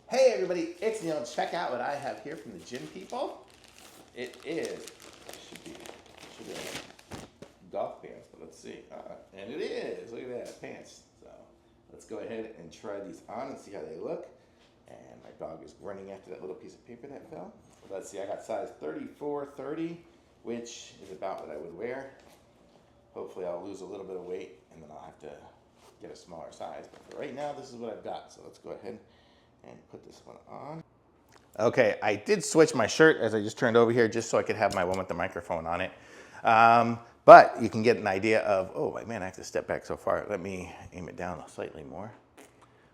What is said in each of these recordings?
Hey everybody, it's Neil. Check out what I have here from the Gym People. It should be golf pants, but let's see. And it is, look at that, pants. So let's go ahead and try these on and see how they look. And my dog is running after that little piece of paper that fell. Let's see, I got size 34-30, which is about what I would wear. Hopefully I'll lose a little bit of weight and then I'll have to get a smaller size. But for right now, this is what I've got. So let's go ahead and put this one on. Okay, I did switch my shirt as I just turned over here just so I could have my one with the microphone on it. But you can get an idea of, oh man, I have to step back so far. Let me aim it down slightly more.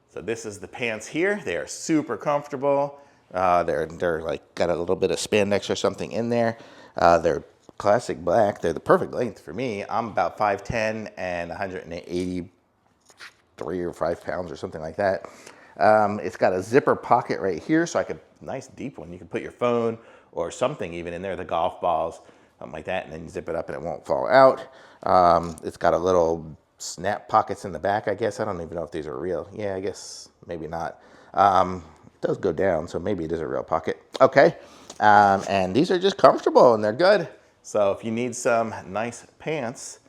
So this is the pants here. They are super comfortable. They're like got a little bit of spandex or something in there. They're classic black. They're the perfect length for me. I'm about 5'10" and 183 or 5 pounds or something like that. It's got a zipper pocket right here, so I could, nice deep one. You can put your phone or something even in there, the golf balls, something like that, and then you zip it up and it won't fall out. It's got a little snap pockets in the back, I guess. I don't even know if these are real. Yeah, I guess maybe not. It does go down, so maybe it is a real pocket. Okay, and these are just comfortable and they're good. So if you need some nice pants,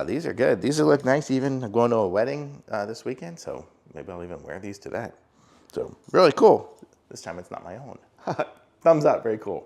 these are good. These will look nice even going to a wedding this weekend, so maybe I'll even wear these to that. So really cool. This time it's not my own. Thumbs up, very cool.